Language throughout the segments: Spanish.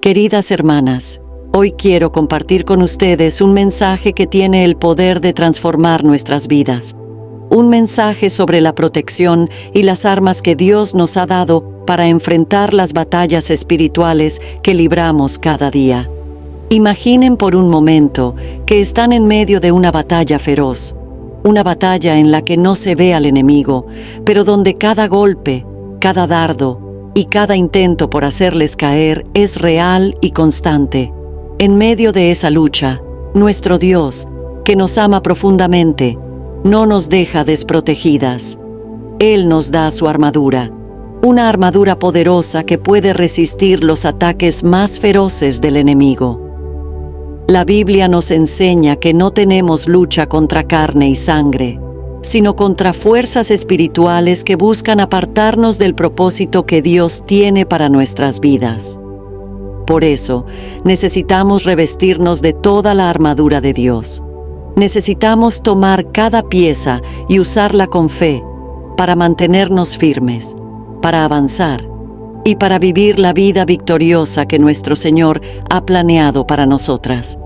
Queridas hermanas, hoy quiero compartir con ustedes un mensaje que tiene el poder de transformar nuestras vidas. Un mensaje sobre la protección y las armas que Dios nos ha dado para enfrentar las batallas espirituales que libramos cada día. Imaginen por un momento que están en medio de una batalla feroz, una batalla en la que no se ve al enemigo, pero donde cada golpe, cada dardo y cada intento por hacerles caer es real y constante. En medio de esa lucha, nuestro Dios, que nos ama profundamente, no nos deja desprotegidas. Él nos da su armadura, una armadura poderosa que puede resistir los ataques más feroces del enemigo. La Biblia nos enseña que no tenemos lucha contra carne y sangre, sino contra fuerzas espirituales que buscan apartarnos del propósito que Dios tiene para nuestras vidas. Por eso, necesitamos revestirnos de toda la armadura de Dios. Necesitamos tomar cada pieza y usarla con fe para mantenernos firmes, para avanzar y para vivir la vida victoriosa que nuestro Señor ha planeado para nosotras.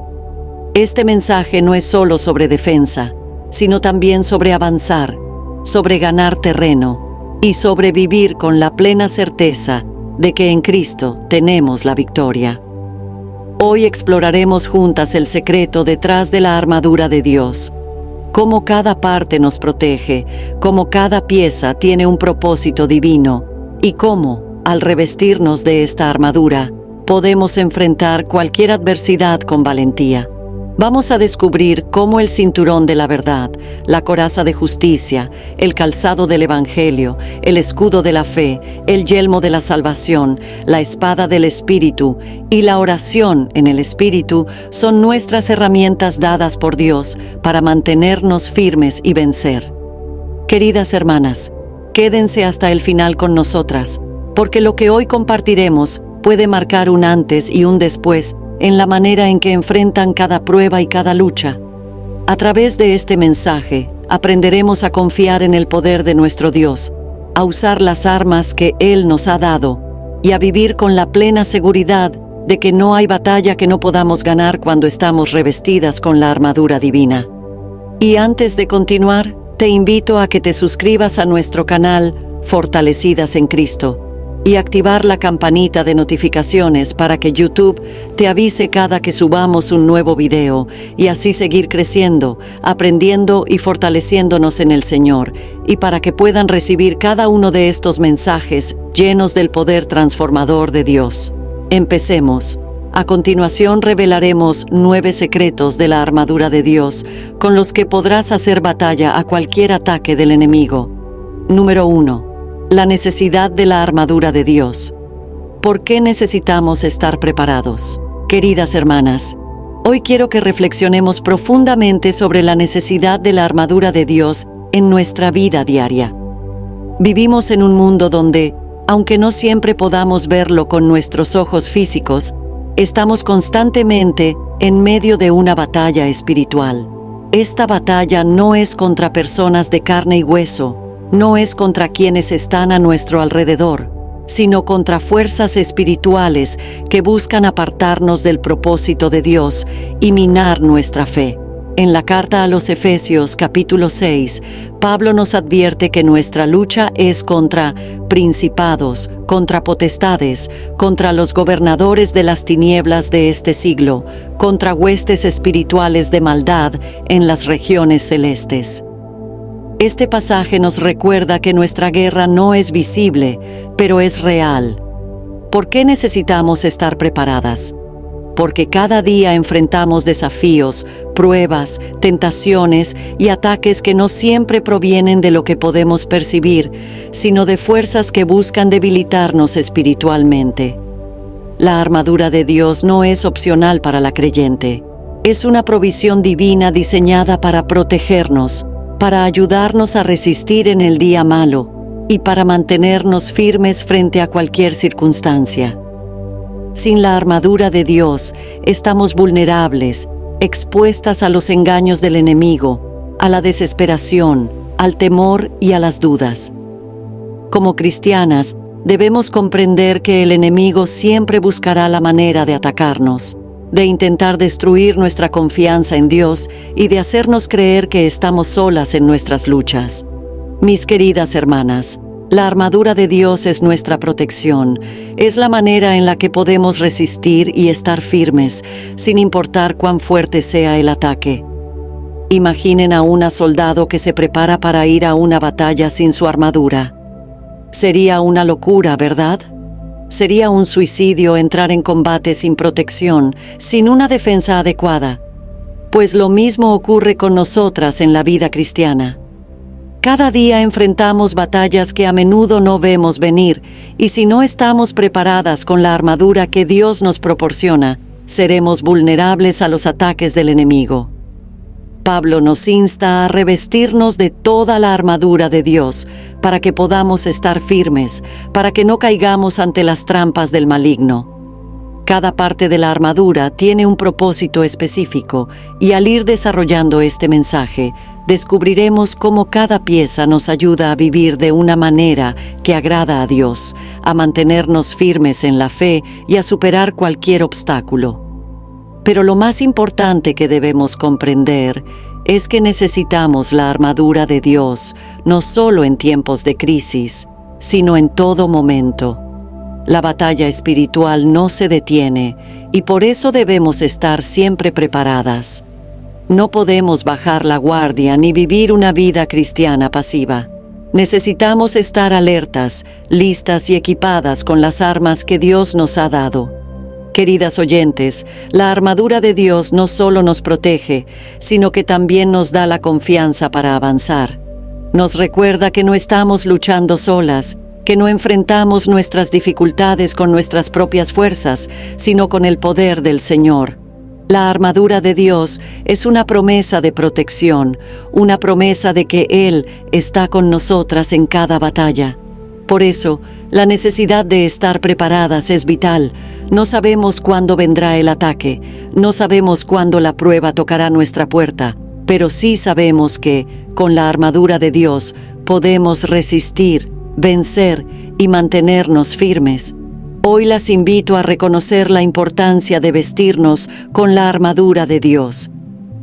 Este mensaje no es solo sobre defensa, sino también sobre avanzar, sobre ganar terreno y sobre vivir con la plena certeza de que en Cristo tenemos la victoria. Hoy exploraremos juntas el secreto detrás de la armadura de Dios, cómo cada parte nos protege, cómo cada pieza tiene un propósito divino y cómo, al revestirnos de esta armadura, podemos enfrentar cualquier adversidad con valentía. Vamos a descubrir cómo el cinturón de la verdad, la coraza de justicia, el calzado del Evangelio, el escudo de la fe, el yelmo de la salvación, la espada del Espíritu y la oración en el Espíritu son nuestras herramientas dadas por Dios para mantenernos firmes y vencer. Queridas hermanas, quédense hasta el final con nosotras, porque lo que hoy compartiremos puede marcar un antes y un después en la manera en que enfrentan cada prueba y cada lucha. A través de este mensaje, aprenderemos a confiar en el poder de nuestro Dios, a usar las armas que Él nos ha dado y a vivir con la plena seguridad de que no hay batalla que no podamos ganar cuando estamos revestidas con la armadura divina. Y antes de continuar, te invito a que te suscribas a nuestro canal Fortalecidas en Cristo y activar la campanita de notificaciones para que YouTube te avise cada que subamos un nuevo video y así seguir creciendo, aprendiendo y fortaleciéndonos en el Señor, y para que puedan recibir cada uno de estos mensajes llenos del poder transformador de Dios. Empecemos. A continuación revelaremos 9 secretos de la armadura de Dios con los que podrás hacer batalla a cualquier ataque del enemigo. Número 1. La necesidad de la armadura de Dios. ¿Por qué necesitamos estar preparados? Queridas hermanas, hoy quiero que reflexionemos profundamente sobre la necesidad de la armadura de Dios en nuestra vida diaria. Vivimos en un mundo donde, aunque no siempre podamos verlo con nuestros ojos físicos, estamos constantemente en medio de una batalla espiritual. Esta batalla no es contra personas de carne y hueso, no es contra quienes están a nuestro alrededor, sino contra fuerzas espirituales que buscan apartarnos del propósito de Dios y minar nuestra fe. En la carta a los Efesios, capítulo 6, Pablo nos advierte que nuestra lucha es contra principados, contra potestades, contra los gobernadores de las tinieblas de este siglo, contra huestes espirituales de maldad en las regiones celestes. Este pasaje nos recuerda que nuestra guerra no es visible, pero es real. ¿Por qué necesitamos estar preparadas? Porque cada día enfrentamos desafíos, pruebas, tentaciones y ataques que no siempre provienen de lo que podemos percibir, sino de fuerzas que buscan debilitarnos espiritualmente. La armadura de Dios no es opcional para la creyente. Es una provisión divina diseñada para protegernos, para ayudarnos a resistir en el día malo y para mantenernos firmes frente a cualquier circunstancia. Sin la armadura de Dios, estamos vulnerables, expuestas a los engaños del enemigo, a la desesperación, al temor y a las dudas. Como cristianas, debemos comprender que el enemigo siempre buscará la manera de atacarnos, de intentar destruir nuestra confianza en Dios y de hacernos creer que estamos solas en nuestras luchas. Mis queridas hermanas, la armadura de Dios es nuestra protección, es la manera en la que podemos resistir y estar firmes, sin importar cuán fuerte sea el ataque. Imaginen a un soldado que se prepara para ir a una batalla sin su armadura. Sería una locura, ¿verdad? Sería un suicidio entrar en combate sin protección, sin una defensa adecuada. Pues lo mismo ocurre con nosotras en la vida cristiana. Cada día enfrentamos batallas que a menudo no vemos venir, y si no estamos preparadas con la armadura que Dios nos proporciona, seremos vulnerables a los ataques del enemigo. Pablo nos insta a revestirnos de toda la armadura de Dios para que podamos estar firmes, para que no caigamos ante las trampas del maligno. Cada parte de la armadura tiene un propósito específico y al ir desarrollando este mensaje, descubriremos cómo cada pieza nos ayuda a vivir de una manera que agrada a Dios, a mantenernos firmes en la fe y a superar cualquier obstáculo. Pero lo más importante que debemos comprender es que necesitamos la armadura de Dios, no solo en tiempos de crisis, sino en todo momento. La batalla espiritual no se detiene y por eso debemos estar siempre preparadas. No podemos bajar la guardia ni vivir una vida cristiana pasiva. Necesitamos estar alertas, listas y equipadas con las armas que Dios nos ha dado. Queridas oyentes, la armadura de Dios no solo nos protege, sino que también nos da la confianza para avanzar. Nos recuerda que no estamos luchando solas, que no enfrentamos nuestras dificultades con nuestras propias fuerzas, sino con el poder del Señor. La armadura de Dios es una promesa de protección, una promesa de que Él está con nosotras en cada batalla. Por eso, la necesidad de estar preparadas es vital. No sabemos cuándo vendrá el ataque, no sabemos cuándo la prueba tocará nuestra puerta, pero sí sabemos que, con la armadura de Dios, podemos resistir, vencer y mantenernos firmes. Hoy las invito a reconocer la importancia de vestirnos con la armadura de Dios,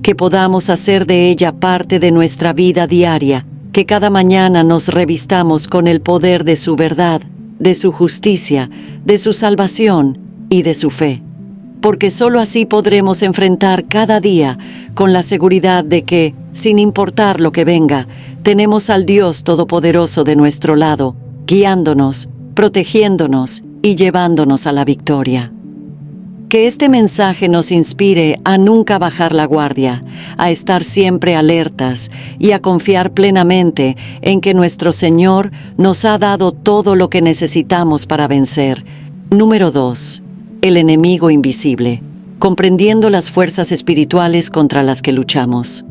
que podamos hacer de ella parte de nuestra vida diaria, que cada mañana nos revistamos con el poder de su verdad, de su justicia, de su salvación y de su fe. Porque solo así podremos enfrentar cada día con la seguridad de que, sin importar lo que venga, tenemos al Dios Todopoderoso de nuestro lado, guiándonos, protegiéndonos y llevándonos a la victoria. Que este mensaje nos inspire a nunca bajar la guardia, a estar siempre alertas y a confiar plenamente en que nuestro Señor nos ha dado todo lo que necesitamos para vencer. Número 2. El enemigo invisible, comprendiendo las fuerzas espirituales contra las que luchamos.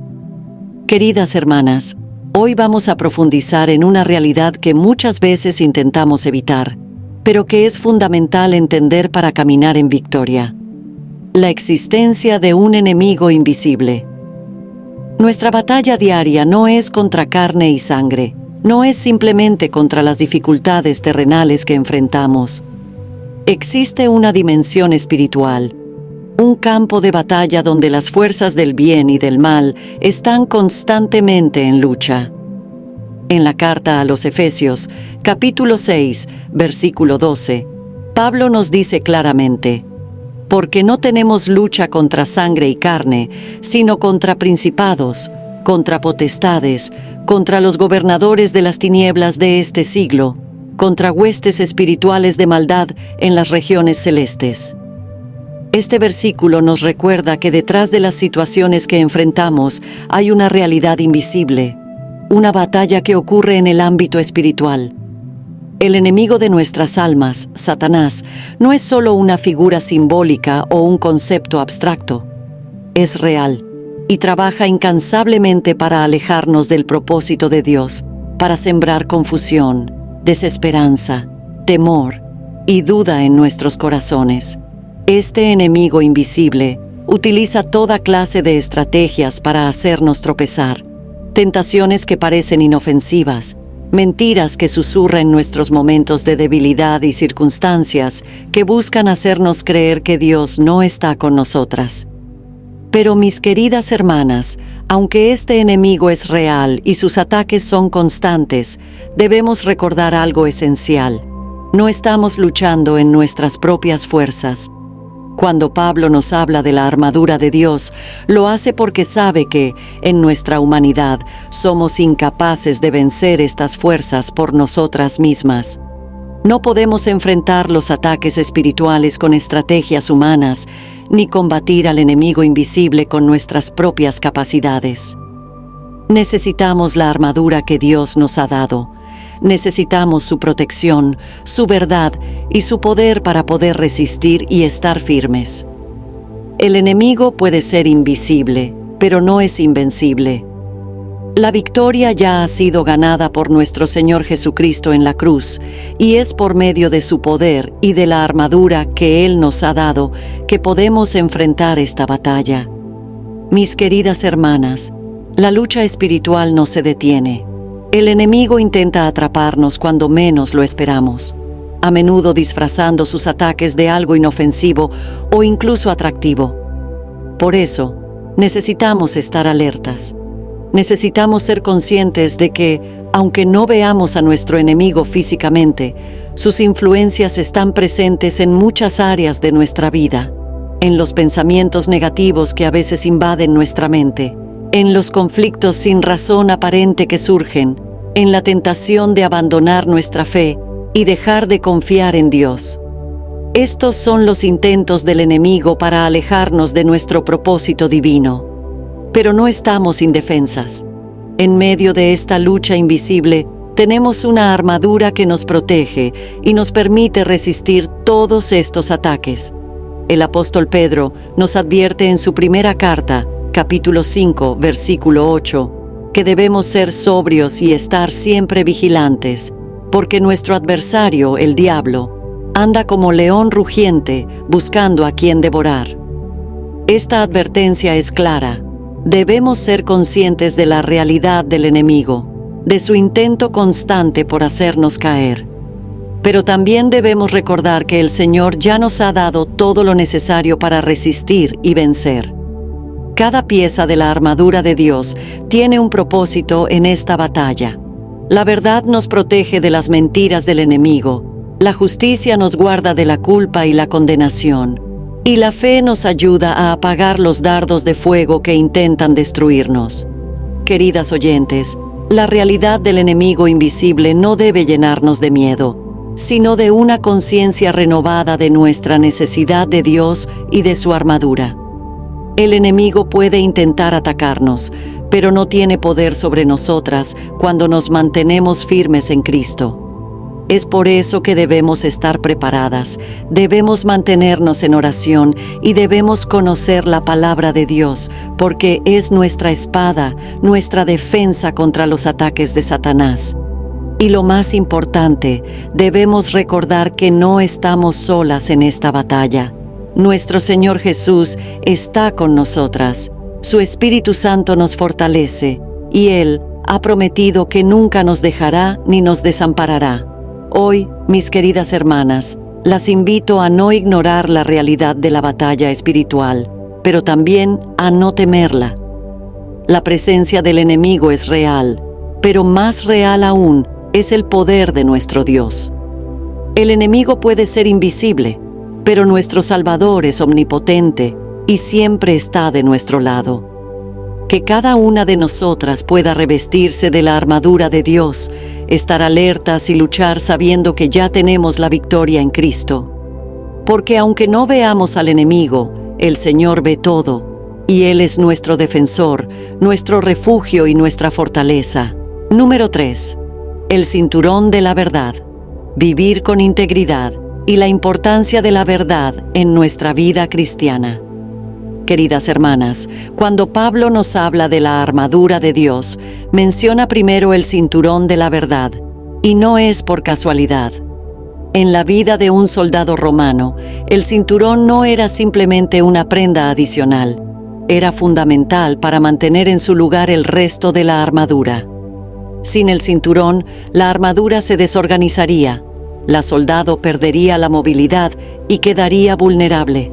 Queridas hermanas, hoy vamos a profundizar en una realidad que muchas veces intentamos evitar, pero que es fundamental entender para caminar en victoria: la existencia de un enemigo invisible. Nuestra batalla diaria no es contra carne y sangre, no es simplemente contra las dificultades terrenales que enfrentamos. Existe una dimensión espiritual, un campo de batalla donde las fuerzas del bien y del mal están constantemente en lucha. En la carta a los Efesios, capítulo 6, versículo 12, Pablo nos dice claramente: porque no tenemos lucha contra sangre y carne, sino contra principados, contra potestades, contra los gobernadores de las tinieblas de este siglo, contra huestes espirituales de maldad en las regiones celestes. Este versículo nos recuerda que detrás de las situaciones que enfrentamos hay una realidad invisible, una batalla que ocurre en el ámbito espiritual. El enemigo de nuestras almas, Satanás, no es solo una figura simbólica o un concepto abstracto. Es real y trabaja incansablemente para alejarnos del propósito de Dios, para sembrar confusión, desesperanza, temor y duda en nuestros corazones. Este enemigo invisible utiliza toda clase de estrategias para hacernos tropezar, tentaciones que parecen inofensivas, mentiras que susurran en nuestros momentos de debilidad y circunstancias que buscan hacernos creer que Dios no está con nosotras. Pero mis queridas hermanas, aunque este enemigo es real y sus ataques son constantes, debemos recordar algo esencial. No estamos luchando en nuestras propias fuerzas. Cuando Pablo nos habla de la armadura de Dios, lo hace porque sabe que, en nuestra humanidad, somos incapaces de vencer estas fuerzas por nosotras mismas. No podemos enfrentar los ataques espirituales con estrategias humanas, ni combatir al enemigo invisible con nuestras propias capacidades. Necesitamos la armadura que Dios nos ha dado. Necesitamos su protección, su verdad y su poder para poder resistir y estar firmes. El enemigo puede ser invisible, pero no es invencible. La victoria ya ha sido ganada por nuestro Señor Jesucristo en la cruz, y es por medio de su poder y de la armadura que Él nos ha dado que podemos enfrentar esta batalla. Mis queridas hermanas, la lucha espiritual no se detiene. El enemigo intenta atraparnos cuando menos lo esperamos, a menudo disfrazando sus ataques de algo inofensivo o incluso atractivo. Por eso, necesitamos estar alertas. Necesitamos ser conscientes de que, aunque no veamos a nuestro enemigo físicamente, sus influencias están presentes en muchas áreas de nuestra vida, en los pensamientos negativos que a veces invaden nuestra mente, en los conflictos sin razón aparente que surgen, en la tentación de abandonar nuestra fe y dejar de confiar en Dios. Estos son los intentos del enemigo para alejarnos de nuestro propósito divino. Pero no estamos indefensas. En medio de esta lucha invisible, tenemos una armadura que nos protege y nos permite resistir todos estos ataques. El apóstol Pedro nos advierte en su primera carta, capítulo 5, versículo 8, que debemos ser sobrios y estar siempre vigilantes, porque nuestro adversario, el diablo, anda como león rugiente buscando a quien devorar. Esta advertencia es clara. Debemos ser conscientes de la realidad del enemigo, de su intento constante por hacernos caer. Pero también debemos recordar que el Señor ya nos ha dado todo lo necesario para resistir y vencer. Cada pieza de la armadura de Dios tiene un propósito en esta batalla. La verdad nos protege de las mentiras del enemigo, la justicia nos guarda de la culpa y la condenación, y la fe nos ayuda a apagar los dardos de fuego que intentan destruirnos. Queridas oyentes, la realidad del enemigo invisible no debe llenarnos de miedo, sino de una conciencia renovada de nuestra necesidad de Dios y de su armadura. El enemigo puede intentar atacarnos, pero no tiene poder sobre nosotras cuando nos mantenemos firmes en Cristo. Es por eso que debemos estar preparadas, debemos mantenernos en oración y debemos conocer la palabra de Dios, porque es nuestra espada, nuestra defensa contra los ataques de Satanás. Y lo más importante, debemos recordar que no estamos solas en esta batalla. Nuestro Señor Jesús está con nosotras. Su Espíritu Santo nos fortalece, y Él ha prometido que nunca nos dejará ni nos desamparará. Hoy, mis queridas hermanas, las invito a no ignorar la realidad de la batalla espiritual, pero también a no temerla. La presencia del enemigo es real, pero más real aún es el poder de nuestro Dios. El enemigo puede ser invisible, pero nuestro Salvador es omnipotente y siempre está de nuestro lado. Que cada una de nosotras pueda revestirse de la armadura de Dios, estar alertas y luchar sabiendo que ya tenemos la victoria en Cristo. Porque aunque no veamos al enemigo, el Señor ve todo, y Él es nuestro defensor, nuestro refugio y nuestra fortaleza. Número 3. El cinturón de la verdad. Vivir con integridad y la importancia de la verdad en nuestra vida cristiana. Queridas hermanas, cuando Pablo nos habla de la armadura de Dios, menciona primero el cinturón de la verdad, y no es por casualidad. En la vida de un soldado romano, el cinturón no era simplemente una prenda adicional, era fundamental para mantener en su lugar el resto de la armadura. Sin el cinturón, la armadura se desorganizaría, la soldado perdería la movilidad y quedaría vulnerable.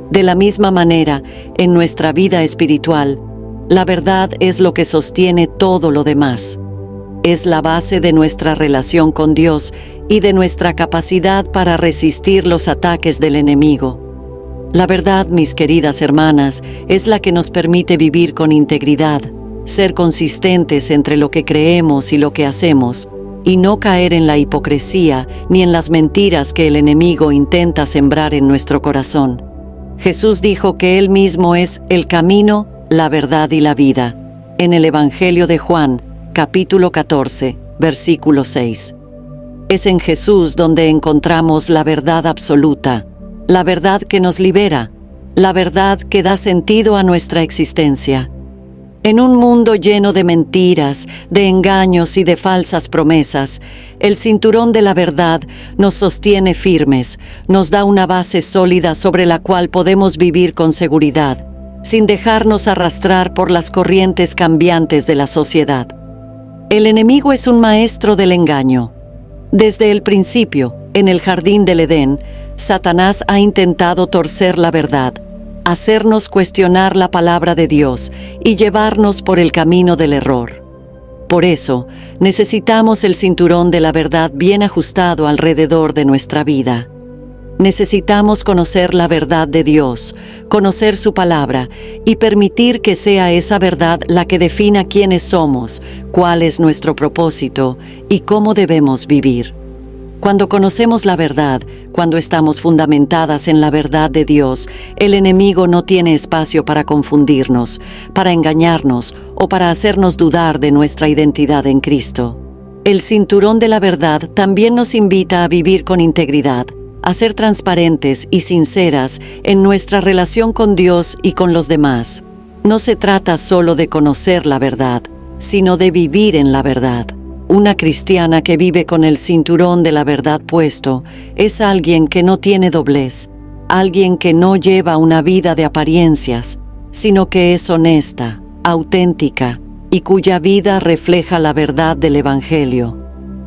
De la misma manera, en nuestra vida espiritual, la verdad es lo que sostiene todo lo demás. Es la base de nuestra relación con Dios y de nuestra capacidad para resistir los ataques del enemigo. La verdad, mis queridas hermanas, es la que nos permite vivir con integridad, ser consistentes entre lo que creemos y lo que hacemos, y no caer en la hipocresía ni en las mentiras que el enemigo intenta sembrar en nuestro corazón. Jesús dijo que Él mismo es el camino, la verdad y la vida, en el Evangelio de Juan, capítulo 14, versículo 6. Es en Jesús donde encontramos la verdad absoluta, la verdad que nos libera, la verdad que da sentido a nuestra existencia. En un mundo lleno de mentiras, de engaños y de falsas promesas, el cinturón de la verdad nos sostiene firmes, nos da una base sólida sobre la cual podemos vivir con seguridad, sin dejarnos arrastrar por las corrientes cambiantes de la sociedad. El enemigo es un maestro del engaño. Desde el principio, en el jardín del Edén, Satanás ha intentado torcer la verdad, hacernos cuestionar la palabra de Dios y llevarnos por el camino del error. Por eso, necesitamos el cinturón de la verdad bien ajustado alrededor de nuestra vida. Necesitamos conocer la verdad de Dios, conocer su palabra y permitir que sea esa verdad la que defina quiénes somos, cuál es nuestro propósito y cómo debemos vivir. Cuando conocemos la verdad, cuando estamos fundamentadas en la verdad de Dios, el enemigo no tiene espacio para confundirnos, para engañarnos o para hacernos dudar de nuestra identidad en Cristo. El cinturón de la verdad también nos invita a vivir con integridad, a ser transparentes y sinceras en nuestra relación con Dios y con los demás. No se trata solo de conocer la verdad, sino de vivir en la verdad. Una cristiana que vive con el cinturón de la verdad puesto es alguien que no tiene doblez, alguien que no lleva una vida de apariencias, sino que es honesta, auténtica y cuya vida refleja la verdad del Evangelio.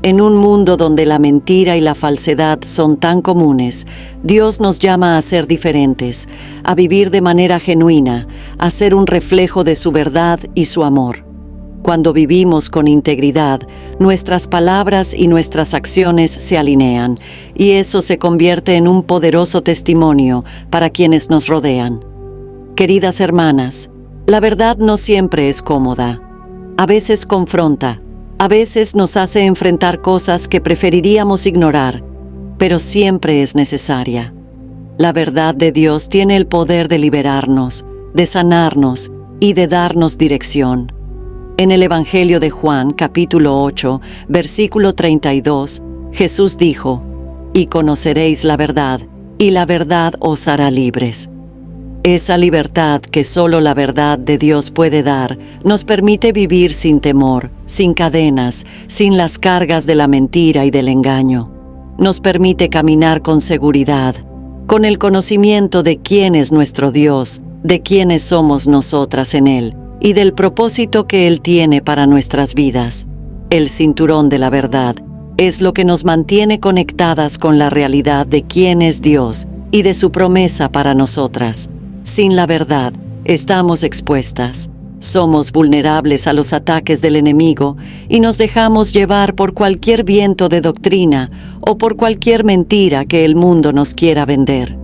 En un mundo donde la mentira y la falsedad son tan comunes, Dios nos llama a ser diferentes, a vivir de manera genuina, a ser un reflejo de su verdad y su amor. Cuando vivimos con integridad, nuestras palabras y nuestras acciones se alinean, y eso se convierte en un poderoso testimonio para quienes nos rodean. Queridas hermanas, la verdad no siempre es cómoda. A veces confronta, a veces nos hace enfrentar cosas que preferiríamos ignorar, pero siempre es necesaria. La verdad de Dios tiene el poder de liberarnos, de sanarnos y de darnos dirección. En el Evangelio de Juan, capítulo 8, versículo 32, Jesús dijo: «Y conoceréis la verdad, y la verdad os hará libres». Esa libertad que solo la verdad de Dios puede dar, nos permite vivir sin temor, sin cadenas, sin las cargas de la mentira y del engaño. Nos permite caminar con seguridad, con el conocimiento de quién es nuestro Dios, de quiénes somos nosotras en Él, y del propósito que Él tiene para nuestras vidas. El cinturón de la verdad es lo que nos mantiene conectadas con la realidad de quién es Dios y de su promesa para nosotras. Sin la verdad, estamos expuestas. Somos vulnerables a los ataques del enemigo y nos dejamos llevar por cualquier viento de doctrina o por cualquier mentira que el mundo nos quiera vender.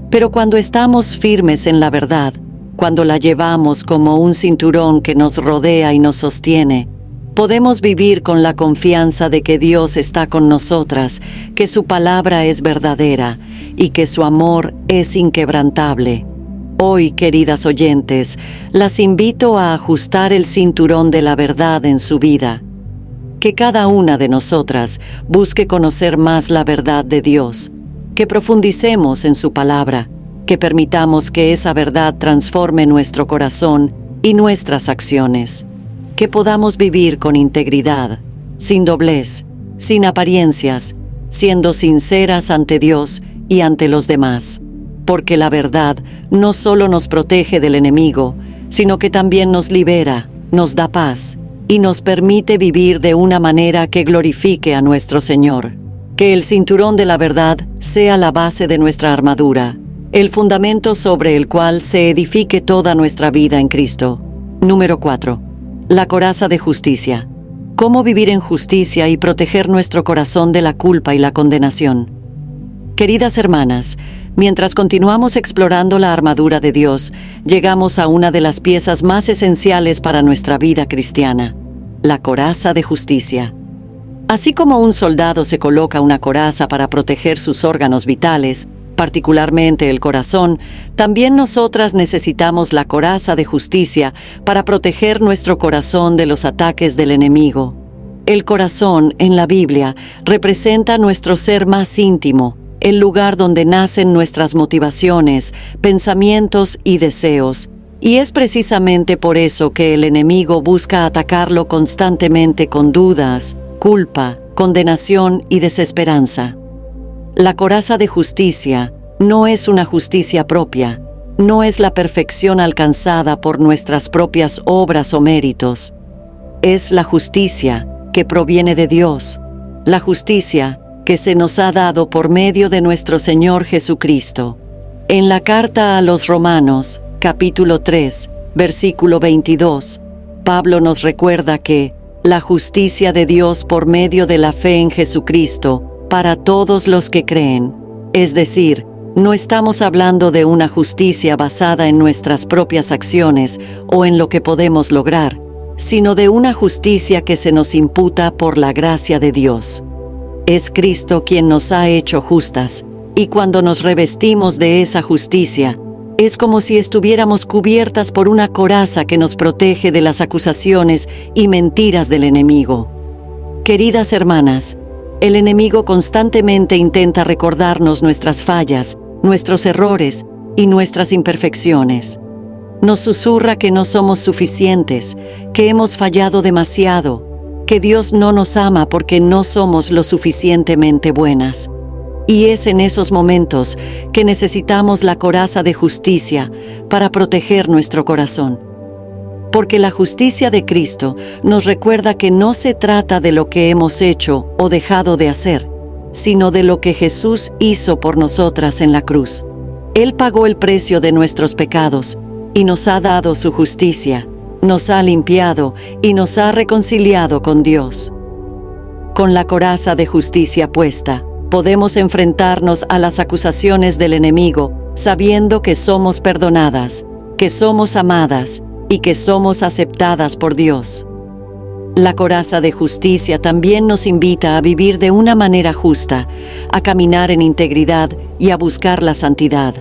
Pero cuando estamos firmes en la verdad, cuando la llevamos como un cinturón que nos rodea y nos sostiene, podemos vivir con la confianza de que Dios está con nosotras, que su palabra es verdadera y que su amor es inquebrantable. Hoy, queridas oyentes, las invito a ajustar el cinturón de la verdad en su vida. Que cada una de nosotras busque conocer más la verdad de Dios, que profundicemos en su palabra, que permitamos que esa verdad transforme nuestro corazón y nuestras acciones, que podamos vivir con integridad, sin doblez, sin apariencias, siendo sinceras ante Dios y ante los demás, porque la verdad no solo nos protege del enemigo, sino que también nos libera, nos da paz y nos permite vivir de una manera que glorifique a nuestro Señor. Que el cinturón de la verdad sea la base de nuestra armadura, el fundamento sobre el cual se edifique toda nuestra vida en Cristo. Número 4. La coraza de justicia. ¿Cómo vivir en justicia y proteger nuestro corazón de la culpa y la condenación? Queridas hermanas, mientras continuamos explorando la armadura de Dios, llegamos a una de las piezas más esenciales para nuestra vida cristiana: la coraza de justicia. Así como un soldado se coloca una coraza para proteger sus órganos vitales, particularmente el corazón, también nosotras necesitamos la coraza de justicia para proteger nuestro corazón de los ataques del enemigo. El corazón, en la Biblia, representa nuestro ser más íntimo, el lugar donde nacen nuestras motivaciones, pensamientos y deseos. Y es precisamente por eso que el enemigo busca atacarlo constantemente con dudas, culpa, condenación y desesperanza. La coraza de justicia no es una justicia propia, no es la perfección alcanzada por nuestras propias obras o méritos. Es la justicia que proviene de Dios, la justicia que se nos ha dado por medio de nuestro Señor Jesucristo. En la carta a los Romanos, capítulo 3, versículo 22, Pablo nos recuerda que la justicia de Dios por medio de la fe en Jesucristo para todos los que creen. Es decir, no estamos hablando de una justicia basada en nuestras propias acciones o en lo que podemos lograr, sino de una justicia que se nos imputa por la gracia de Dios. Es Cristo quien nos ha hecho justas, y cuando nos revestimos de esa justicia, es como si estuviéramos cubiertas por una coraza que nos protege de las acusaciones y mentiras del enemigo. Queridas hermanas, el enemigo constantemente intenta recordarnos nuestras fallas, nuestros errores y nuestras imperfecciones. Nos susurra que no somos suficientes, que hemos fallado demasiado, que Dios no nos ama porque no somos lo suficientemente buenas. Y es en esos momentos que necesitamos la coraza de justicia para proteger nuestro corazón. Porque la justicia de Cristo nos recuerda que no se trata de lo que hemos hecho o dejado de hacer, sino de lo que Jesús hizo por nosotras en la cruz. Él pagó el precio de nuestros pecados y nos ha dado su justicia, nos ha limpiado y nos ha reconciliado con Dios. Con la coraza de justicia puesta, podemos enfrentarnos a las acusaciones del enemigo, sabiendo que somos perdonadas, que somos amadas y que somos aceptadas por Dios. La coraza de justicia también nos invita a vivir de una manera justa, a caminar en integridad y a buscar la santidad.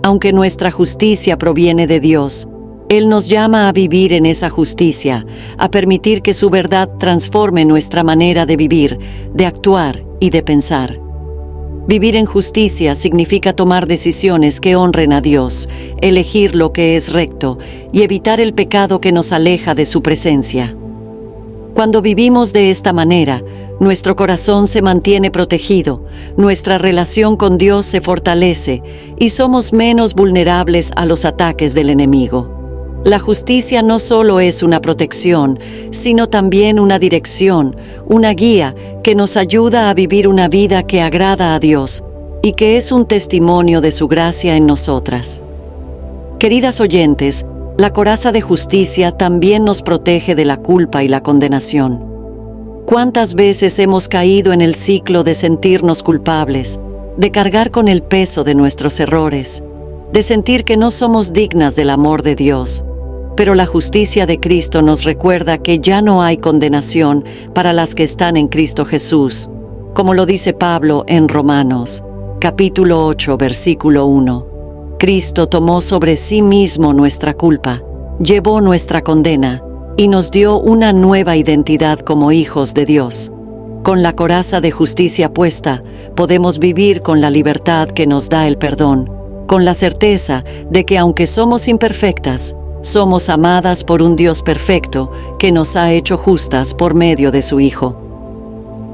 Aunque nuestra justicia proviene de Dios, Él nos llama a vivir en esa justicia, a permitir que su verdad transforme nuestra manera de vivir, de actuar y de pensar. Vivir en justicia significa tomar decisiones que honren a Dios, elegir lo que es recto y evitar el pecado que nos aleja de su presencia. Cuando vivimos de esta manera, nuestro corazón se mantiene protegido, nuestra relación con Dios se fortalece y somos menos vulnerables a los ataques del enemigo. La justicia no solo es una protección, sino también una dirección, una guía que nos ayuda a vivir una vida que agrada a Dios y que es un testimonio de su gracia en nosotras. Queridas oyentes, la coraza de justicia también nos protege de la culpa y la condenación. ¿Cuántas veces hemos caído en el ciclo de sentirnos culpables, de cargar con el peso de nuestros errores, de sentir que no somos dignas del amor de Dios? Pero la justicia de Cristo nos recuerda que ya no hay condenación para las que están en Cristo Jesús, como lo dice Pablo en Romanos, capítulo 8, versículo 1. Cristo tomó sobre sí mismo nuestra culpa, llevó nuestra condena y nos dio una nueva identidad como hijos de Dios. Con la coraza de justicia puesta, podemos vivir con la libertad que nos da el perdón, con la certeza de que aunque somos imperfectas, somos amadas por un Dios perfecto que nos ha hecho justas por medio de su Hijo.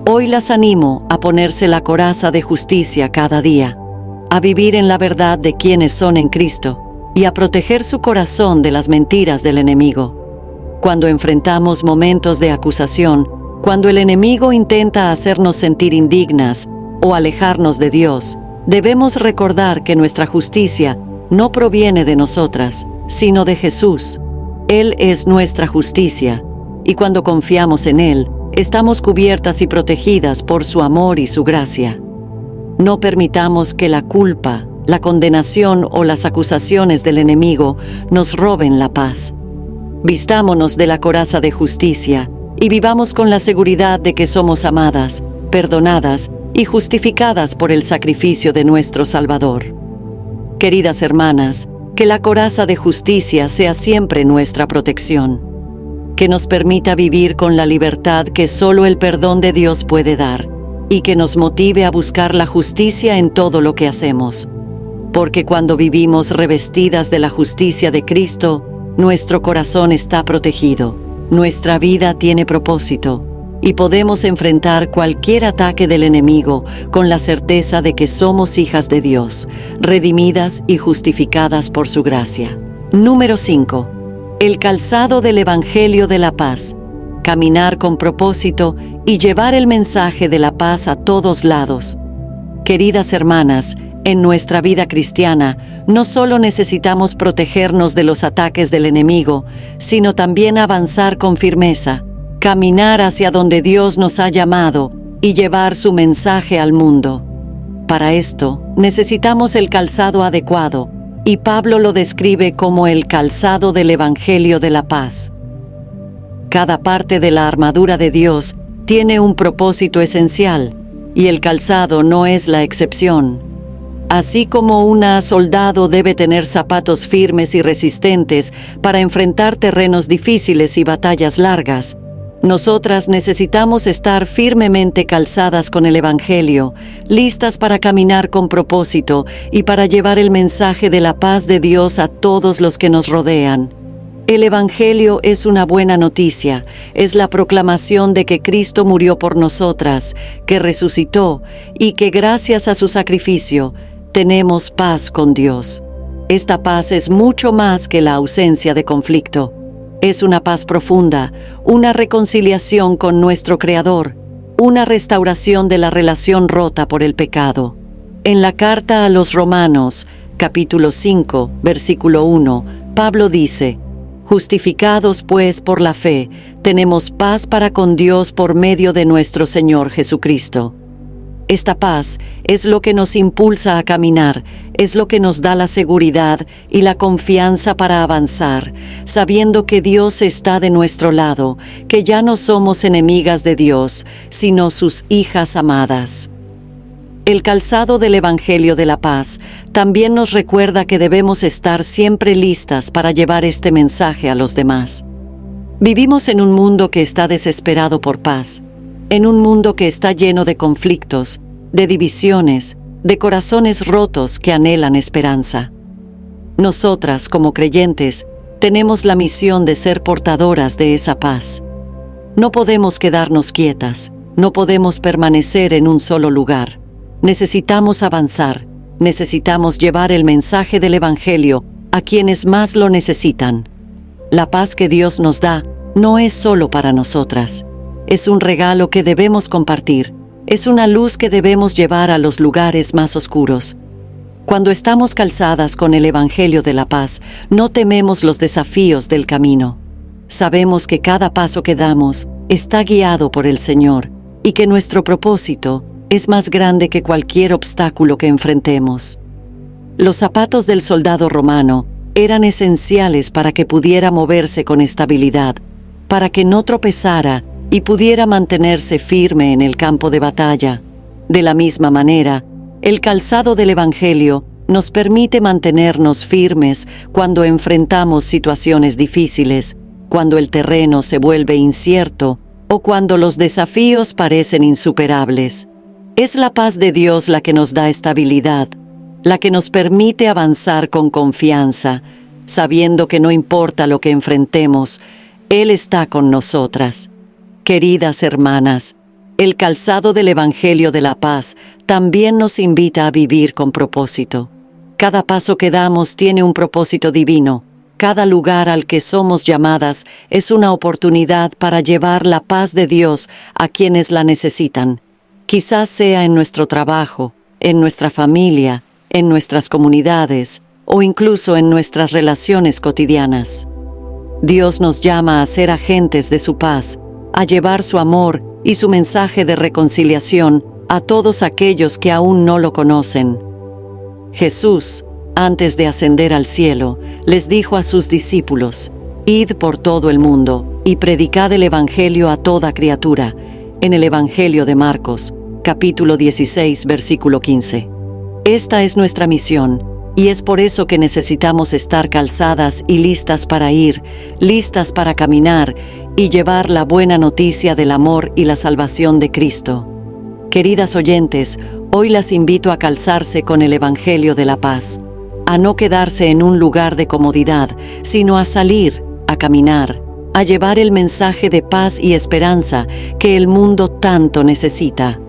Hoy las animo a ponerse la coraza de justicia cada día, a vivir en la verdad de quienes son en Cristo y a proteger su corazón de las mentiras del enemigo. Cuando enfrentamos momentos de acusación, cuando el enemigo intenta hacernos sentir indignas o alejarnos de Dios, debemos recordar que nuestra justicia no proviene de nosotras, sino de Jesús. Él es nuestra justicia, y cuando confiamos en Él, estamos cubiertas y protegidas por su amor y su gracia. No permitamos que la culpa, la condenación o las acusaciones del enemigo nos roben la paz. Vistámonos de la coraza de justicia y vivamos con la seguridad de que somos amadas, perdonadas y justificadas por el sacrificio de nuestro Salvador. Queridas hermanas, que la coraza de justicia sea siempre nuestra protección, que nos permita vivir con la libertad que solo el perdón de Dios puede dar y que nos motive a buscar la justicia en todo lo que hacemos. Porque cuando vivimos revestidas de la justicia de Cristo, nuestro corazón está protegido, nuestra vida tiene propósito y podemos enfrentar cualquier ataque del enemigo con la certeza de que somos hijas de Dios, redimidas y justificadas por su gracia. Número 5. El calzado del Evangelio de la paz. Caminar con propósito y llevar el mensaje de la paz a todos lados. Queridas hermanas, en nuestra vida cristiana, no solo necesitamos protegernos de los ataques del enemigo, sino también avanzar con firmeza, caminar hacia donde Dios nos ha llamado y llevar su mensaje al mundo. Para esto, necesitamos el calzado adecuado, y Pablo lo describe como el calzado del Evangelio de la paz. Cada parte de la armadura de Dios tiene un propósito esencial, y el calzado no es la excepción. Así como una soldado debe tener zapatos firmes y resistentes para enfrentar terrenos difíciles y batallas largas, nosotras necesitamos estar firmemente calzadas con el Evangelio, listas para caminar con propósito y para llevar el mensaje de la paz de Dios a todos los que nos rodean. El Evangelio es una buena noticia, es la proclamación de que Cristo murió por nosotras, que resucitó y que gracias a su sacrificio tenemos paz con Dios. Esta paz es mucho más que la ausencia de conflicto. Es una paz profunda, una reconciliación con nuestro Creador, una restauración de la relación rota por el pecado. En la carta a los Romanos, capítulo 5, versículo 1, Pablo dice: «Justificados pues por la fe, tenemos paz para con Dios por medio de nuestro Señor Jesucristo». Esta paz es lo que nos impulsa a caminar, es lo que nos da la seguridad y la confianza para avanzar, sabiendo que Dios está de nuestro lado, que ya no somos enemigas de Dios, sino sus hijas amadas. El calzado del Evangelio de la paz también nos recuerda que debemos estar siempre listas para llevar este mensaje a los demás. Vivimos en un mundo que está desesperado por paz, en un mundo que está lleno de conflictos, de divisiones, de corazones rotos que anhelan esperanza. Nosotras, como creyentes, tenemos la misión de ser portadoras de esa paz. No podemos quedarnos quietas, no podemos permanecer en un solo lugar. Necesitamos avanzar, necesitamos llevar el mensaje del Evangelio a quienes más lo necesitan. La paz que Dios nos da no es solo para nosotras. Es un regalo que debemos compartir. Es una luz que debemos llevar a los lugares más oscuros. Cuando estamos calzadas con el Evangelio de la paz, no tememos los desafíos del camino. Sabemos que cada paso que damos está guiado por el Señor y que nuestro propósito es más grande que cualquier obstáculo que enfrentemos. Los zapatos del soldado romano eran esenciales para que pudiera moverse con estabilidad, para que no tropezara y pudiera mantenerse firme en el campo de batalla. De la misma manera, el calzado del Evangelio nos permite mantenernos firmes cuando enfrentamos situaciones difíciles, cuando el terreno se vuelve incierto o cuando los desafíos parecen insuperables. Es la paz de Dios la que nos da estabilidad, la que nos permite avanzar con confianza, sabiendo que no importa lo que enfrentemos, Él está con nosotras. Queridas hermanas, el calzado del Evangelio de la paz también nos invita a vivir con propósito. Cada paso que damos tiene un propósito divino. Cada lugar al que somos llamadas es una oportunidad para llevar la paz de Dios a quienes la necesitan. Quizás sea en nuestro trabajo, en nuestra familia, en nuestras comunidades o incluso en nuestras relaciones cotidianas. Dios nos llama a ser agentes de su paz, a llevar su amor y su mensaje de reconciliación a todos aquellos que aún no lo conocen. Jesús, antes de ascender al cielo, les dijo a sus discípulos: «Id por todo el mundo y predicad el Evangelio a toda criatura», en el Evangelio de Marcos, capítulo 16, versículo 15. Esta es nuestra misión, y es por eso que necesitamos estar calzadas y listas para ir, listas para caminar y llevar la buena noticia del amor y la salvación de Cristo. Queridas oyentes, hoy las invito a calzarse con el Evangelio de la paz, a no quedarse en un lugar de comodidad, sino a salir, a caminar, a llevar el mensaje de paz y esperanza que el mundo tanto necesita.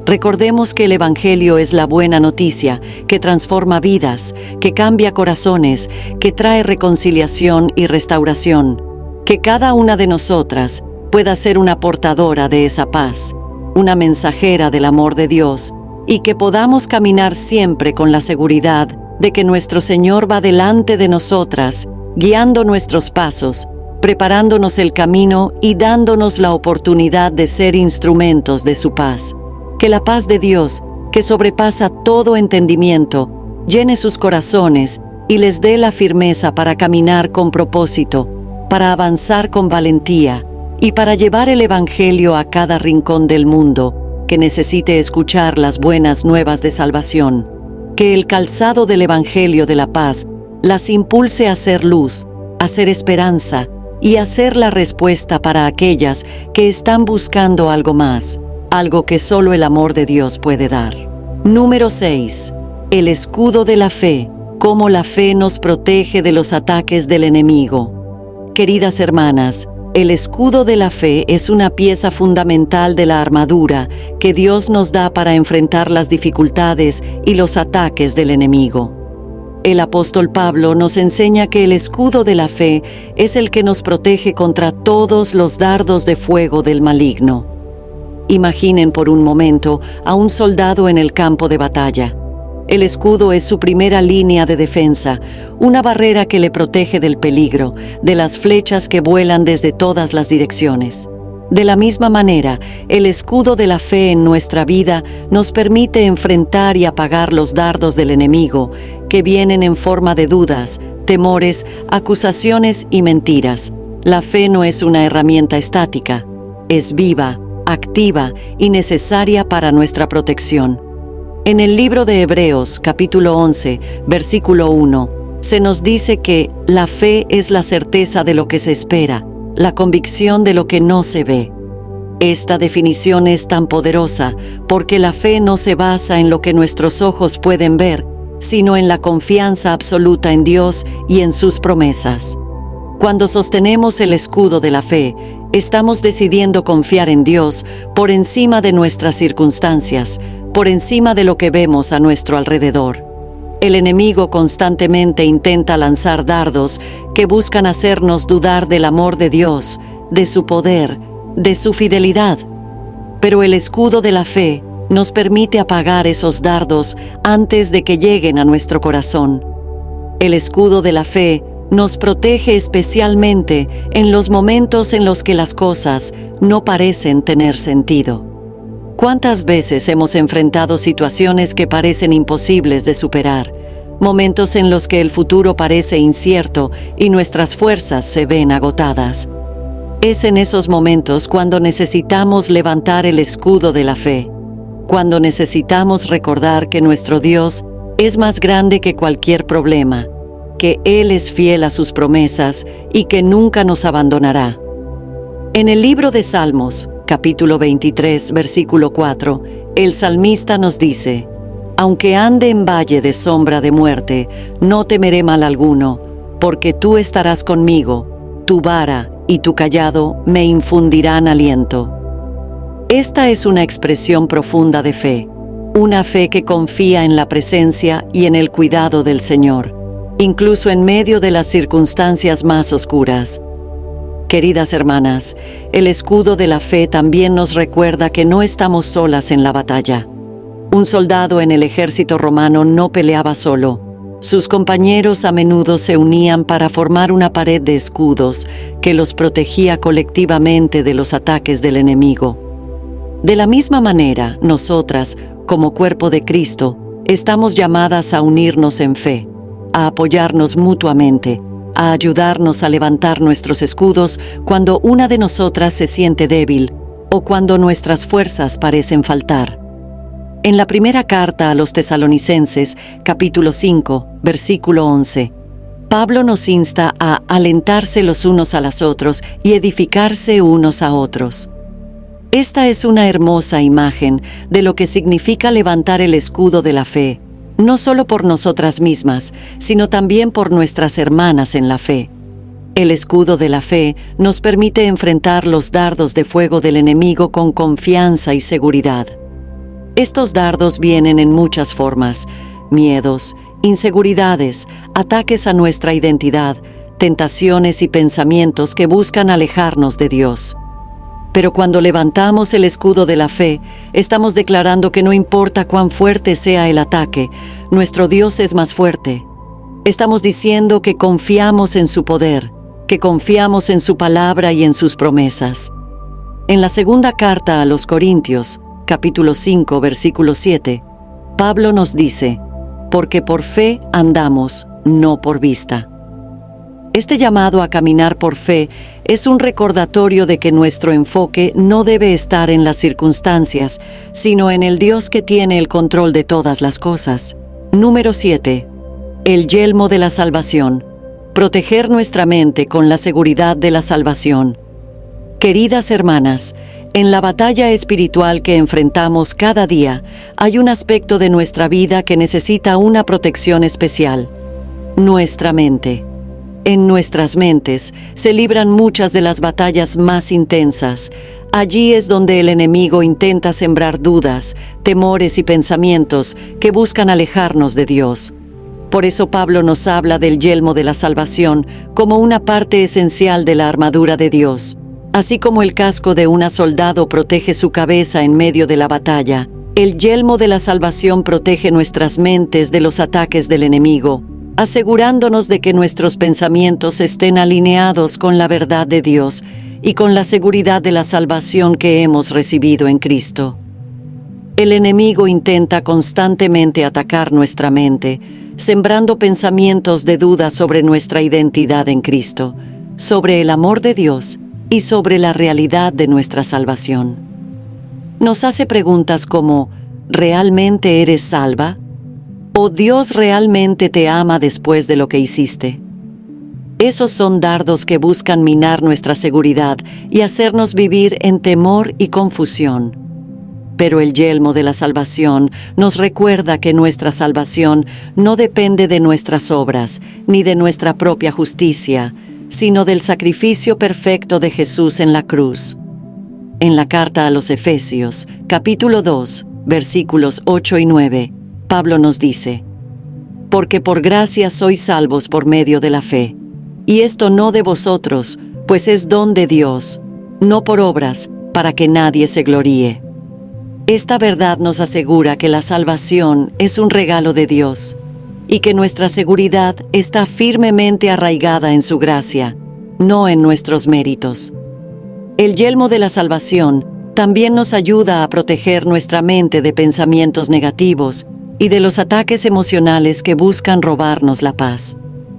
Recordemos que el Evangelio es la buena noticia que transforma vidas, que cambia corazones, que trae reconciliación y restauración. Que cada una de nosotras pueda ser una portadora de esa paz, una mensajera del amor de Dios, y que podamos caminar siempre con la seguridad de que nuestro Señor va delante de nosotras, guiando nuestros pasos, preparándonos el camino y dándonos la oportunidad de ser instrumentos de su paz. Que la paz de Dios, que sobrepasa todo entendimiento, llene sus corazones y les dé la firmeza para caminar con propósito, para avanzar con valentía y para llevar el Evangelio a cada rincón del mundo que necesite escuchar las buenas nuevas de salvación. Que el calzado del Evangelio de la paz las impulse a ser luz, a ser esperanza y a ser la respuesta para aquellas que están buscando algo más, algo que solo el amor de Dios puede dar. Número 6. El escudo de la fe. Cómo la fe nos protege de los ataques del enemigo. Queridas hermanas, el escudo de la fe es una pieza fundamental de la armadura que Dios nos da para enfrentar las dificultades y los ataques del enemigo. El apóstol Pablo nos enseña que el escudo de la fe es el que nos protege contra todos los dardos de fuego del maligno. Imaginen por un momento a un soldado en el campo de batalla. El escudo es su primera línea de defensa, una barrera que le protege del peligro, de las flechas que vuelan desde todas las direcciones. De la misma manera, el escudo de la fe en nuestra vida nos permite enfrentar y apagar los dardos del enemigo, que vienen en forma de dudas, temores, acusaciones y mentiras. La fe no es una herramienta estática, es viva, activa y necesaria para nuestra protección. En el libro de Hebreos, capítulo 11, versículo 1, se nos dice que la fe es la certeza de lo que se espera, la convicción de lo que no se ve. Esta definición es tan poderosa porque la fe no se basa en lo que nuestros ojos pueden ver, sino en la confianza absoluta en Dios y en sus promesas. Cuando sostenemos el escudo de la fe, estamos decidiendo confiar en Dios por encima de nuestras circunstancias, por encima de lo que vemos a nuestro alrededor. El enemigo constantemente intenta lanzar dardos que buscan hacernos dudar del amor de Dios, de su poder, de su fidelidad. Pero el escudo de la fe nos permite apagar esos dardos antes de que lleguen a nuestro corazón. El escudo de la fe nos protege especialmente en los momentos en los que las cosas no parecen tener sentido. ¿Cuántas veces hemos enfrentado situaciones que parecen imposibles de superar? Momentos en los que el futuro parece incierto y nuestras fuerzas se ven agotadas. Es en esos momentos cuando necesitamos levantar el escudo de la fe, cuando necesitamos recordar que nuestro Dios es más grande que cualquier problema, que Él es fiel a sus promesas y que nunca nos abandonará. En el libro de Salmos, capítulo 23, versículo 4, el salmista nos dice: «Aunque ande en valle de sombra de muerte, no temeré mal alguno, porque tú estarás conmigo, tu vara y tu cayado me infundirán aliento». Esta es una expresión profunda de fe, una fe que confía en la presencia y en el cuidado del Señor. incluso en medio de las circunstancias más oscuras. Queridas hermanas, el escudo de la fe también nos recuerda que no estamos solas en la batalla. Un soldado en el ejército romano no peleaba solo. Sus compañeros a menudo se unían para formar una pared de escudos que los protegía colectivamente de los ataques del enemigo. De la misma manera, nosotras, como cuerpo de Cristo, estamos llamadas a unirnos en fe, a apoyarnos mutuamente, a ayudarnos a levantar nuestros escudos cuando una de nosotras se siente débil o cuando nuestras fuerzas parecen faltar. En la primera carta a los Tesalonicenses, capítulo 5, versículo 11, Pablo nos insta a alentarse los unos a los otros y edificarse unos a otros. Esta es una hermosa imagen de lo que significa levantar el escudo de la fe, no solo por nosotras mismas, sino también por nuestras hermanas en la fe. El escudo de la fe nos permite enfrentar los dardos de fuego del enemigo con confianza y seguridad. Estos dardos vienen en muchas formas: miedos, inseguridades, ataques a nuestra identidad, tentaciones y pensamientos que buscan alejarnos de Dios. Pero cuando levantamos el escudo de la fe, estamos declarando que no importa cuán fuerte sea el ataque, nuestro Dios es más fuerte. Estamos diciendo que confiamos en su poder, que confiamos en su palabra y en sus promesas. En la segunda carta a los Corintios, capítulo 5, versículo 7, Pablo nos dice: porque por fe andamos, no por vista. Este llamado a caminar por fe es un recordatorio de que nuestro enfoque no debe estar en las circunstancias, sino en el Dios que tiene el control de todas las cosas. Número 7. El yelmo de la salvación. Proteger nuestra mente con la seguridad de la salvación. Queridas hermanas, en la batalla espiritual que enfrentamos cada día, hay un aspecto de nuestra vida que necesita una protección especial: nuestra mente. En nuestras mentes se libran muchas de las batallas más intensas. Allí es donde el enemigo intenta sembrar dudas, temores y pensamientos que buscan alejarnos de Dios. Por eso Pablo nos habla del yelmo de la salvación como una parte esencial de la armadura de Dios. Así como el casco de un soldado protege su cabeza en medio de la batalla, el yelmo de la salvación protege nuestras mentes de los ataques del enemigo, asegurándonos de que nuestros pensamientos estén alineados con la verdad de Dios y con la seguridad de la salvación que hemos recibido en Cristo. El enemigo intenta constantemente atacar nuestra mente, sembrando pensamientos de duda sobre nuestra identidad en Cristo, sobre el amor de Dios y sobre la realidad de nuestra salvación. Nos hace preguntas como: ¿realmente eres salva? ¿O Dios realmente te ama después de lo que hiciste? Esos son dardos que buscan minar nuestra seguridad y hacernos vivir en temor y confusión. Pero el yelmo de la salvación nos recuerda que nuestra salvación no depende de nuestras obras ni de nuestra propia justicia, sino del sacrificio perfecto de Jesús en la cruz. En la carta a los Efesios, capítulo 2, versículos 8 y 9, Pablo nos dice: porque por gracia sois salvos por medio de la fe, y esto no de vosotros, pues es don de Dios, no por obras, para que nadie se gloríe. Esta verdad nos asegura que la salvación es un regalo de Dios, y que nuestra seguridad está firmemente arraigada en su gracia, no en nuestros méritos. El yelmo de la salvación también nos ayuda a proteger nuestra mente de pensamientos negativos y de los ataques emocionales que buscan robarnos la paz.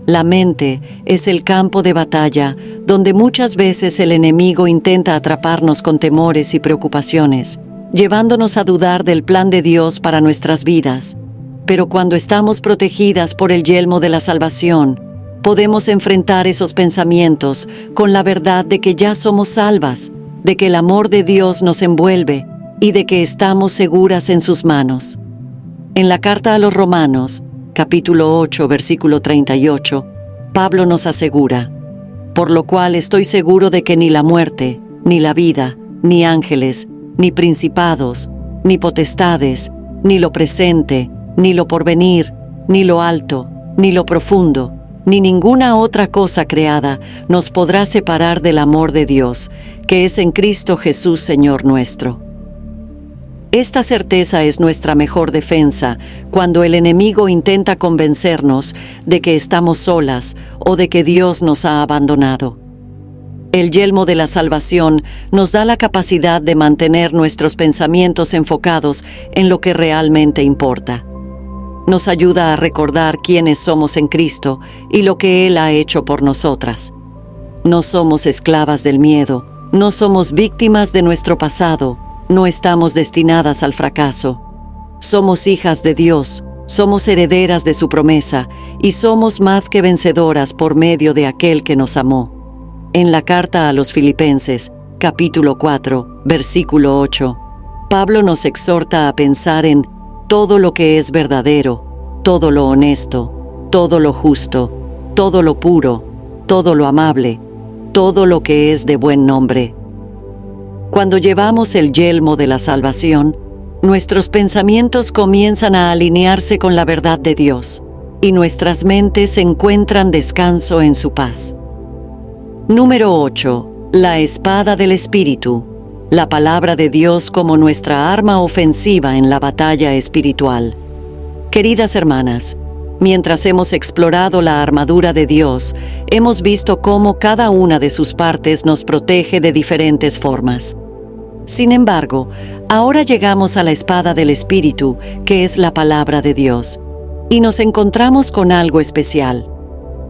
La mente es el campo de batalla donde muchas veces el enemigo intenta atraparnos con temores y preocupaciones, llevándonos a dudar del plan de Dios para nuestras vidas. Pero cuando estamos protegidas por el yelmo de la salvación, podemos enfrentar esos pensamientos con la verdad de que ya somos salvas, de que el amor de Dios nos envuelve y de que estamos seguras en sus manos. En la carta a los Romanos, capítulo 8, versículo 38, Pablo nos asegura: por lo cual estoy seguro de que ni la muerte, ni la vida, ni ángeles, ni principados, ni potestades, ni lo presente, ni lo porvenir, ni lo alto, ni lo profundo, ni ninguna otra cosa creada nos podrá separar del amor de Dios, que es en Cristo Jesús, Señor nuestro. Esta certeza es nuestra mejor defensa cuando el enemigo intenta convencernos de que estamos solas o de que Dios nos ha abandonado. El yelmo de la salvación nos da la capacidad de mantener nuestros pensamientos enfocados en lo que realmente importa. Nos ayuda a recordar quiénes somos en Cristo y lo que Él ha hecho por nosotras. No somos esclavas del miedo, no somos víctimas de nuestro pasado, no estamos destinadas al fracaso. Somos hijas de Dios, somos herederas de su promesa y somos más que vencedoras por medio de aquel que nos amó. En la carta a los Filipenses, capítulo 4, versículo 8, Pablo nos exhorta a pensar en todo lo que es verdadero, todo lo honesto, todo lo justo, todo lo puro, todo lo amable, todo lo que es de buen nombre. Cuando llevamos el yelmo de la salvación, nuestros pensamientos comienzan a alinearse con la verdad de Dios y nuestras mentes encuentran descanso en su paz. Número 8. La espada del Espíritu. La palabra de Dios como nuestra arma ofensiva en la batalla espiritual. Queridas hermanas, mientras hemos explorado la armadura de Dios, hemos visto cómo cada una de sus partes nos protege de diferentes formas. Sin embargo, ahora llegamos a la espada del Espíritu, que es la palabra de Dios, y nos encontramos con algo especial.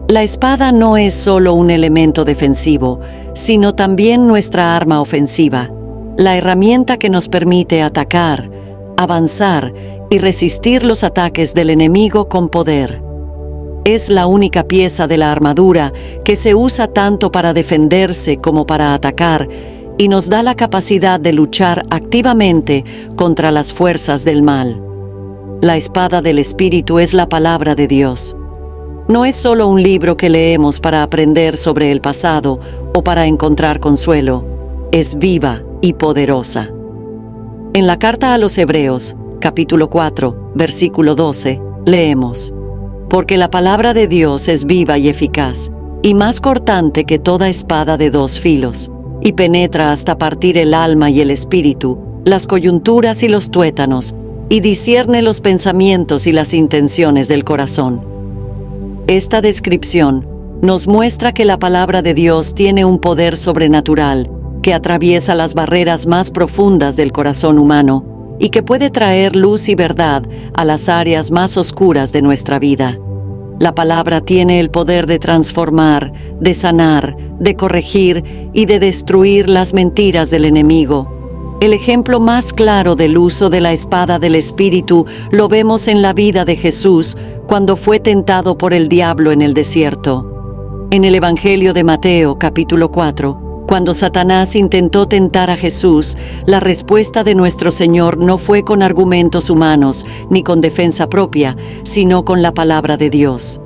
La espada no es solo un elemento defensivo, sino también nuestra arma ofensiva, la herramienta que nos permite atacar, avanzar y resistir los ataques del enemigo con poder. Es la única pieza de la armadura que se usa tanto para defenderse como para atacar y nos da la capacidad de luchar activamente contra las fuerzas del mal. La espada del Espíritu es la palabra de Dios. No es solo un libro que leemos para aprender sobre el pasado o para encontrar consuelo. Es viva y poderosa. En la carta a los Hebreos, capítulo 4, versículo 12, leemos: Porque la palabra de Dios es viva y eficaz, y más cortante que toda espada de dos filos, y penetra hasta partir el alma y el espíritu, las coyunturas y los tuétanos, y discierne los pensamientos y las intenciones del corazón. Esta descripción nos muestra que la palabra de Dios tiene un poder sobrenatural que atraviesa las barreras más profundas del corazón humano y que puede traer luz y verdad a las áreas más oscuras de nuestra vida. La palabra tiene el poder de transformar, de sanar, de corregir y de destruir las mentiras del enemigo. El ejemplo más claro del uso de la espada del Espíritu lo vemos en la vida de Jesús cuando fue tentado por el diablo en el desierto. En el Evangelio de Mateo, capítulo 4, cuando Satanás intentó tentar a Jesús, la respuesta de nuestro Señor no fue con argumentos humanos ni con defensa propia, sino con la palabra de Dios.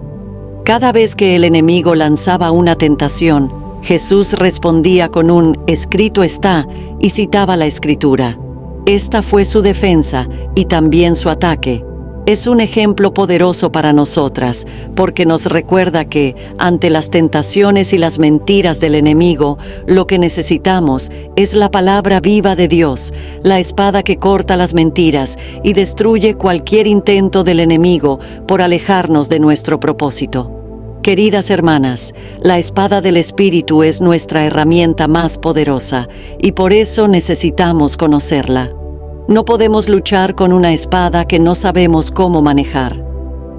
Cada vez que el enemigo lanzaba una tentación, Jesús respondía con un «escrito está» y citaba la Escritura. Esta fue su defensa y también su ataque. Es un ejemplo poderoso para nosotras, porque nos recuerda que, ante las tentaciones y las mentiras del enemigo, lo que necesitamos es la palabra viva de Dios, la espada que corta las mentiras y destruye cualquier intento del enemigo por alejarnos de nuestro propósito. Queridas hermanas, la espada del Espíritu es nuestra herramienta más poderosa y por eso necesitamos conocerla. No podemos luchar con una espada que no sabemos cómo manejar.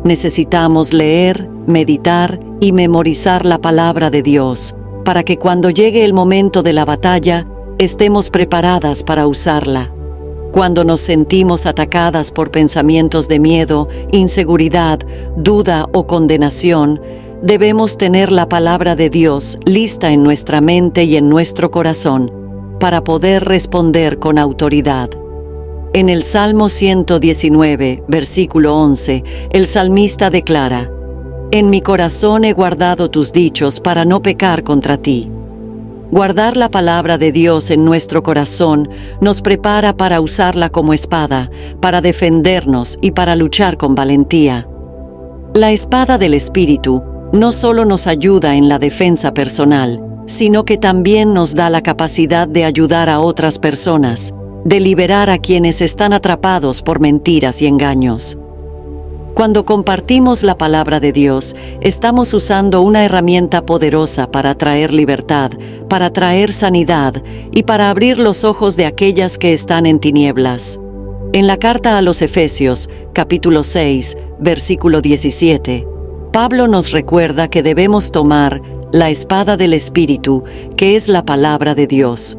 Necesitamos leer, meditar y memorizar la palabra de Dios para que cuando llegue el momento de la batalla, estemos preparadas para usarla. Cuando nos sentimos atacadas por pensamientos de miedo, inseguridad, duda o condenación, debemos tener la palabra de Dios lista en nuestra mente y en nuestro corazón para poder responder con autoridad. En el Salmo 119, versículo 11, el salmista declara: «En mi corazón he guardado tus dichos para no pecar contra ti». Guardar la palabra de Dios en nuestro corazón nos prepara para usarla como espada, para defendernos y para luchar con valentía. La espada del Espíritu no solo nos ayuda en la defensa personal, sino que también nos da la capacidad de ayudar a otras personas, de liberar a quienes están atrapados por mentiras y engaños. Cuando compartimos la palabra de Dios, estamos usando una herramienta poderosa para traer libertad, para traer sanidad y para abrir los ojos de aquellas que están en tinieblas. En la carta a los Efesios, capítulo 6, versículo 17, Pablo nos recuerda que debemos tomar la espada del Espíritu, que es la palabra de Dios.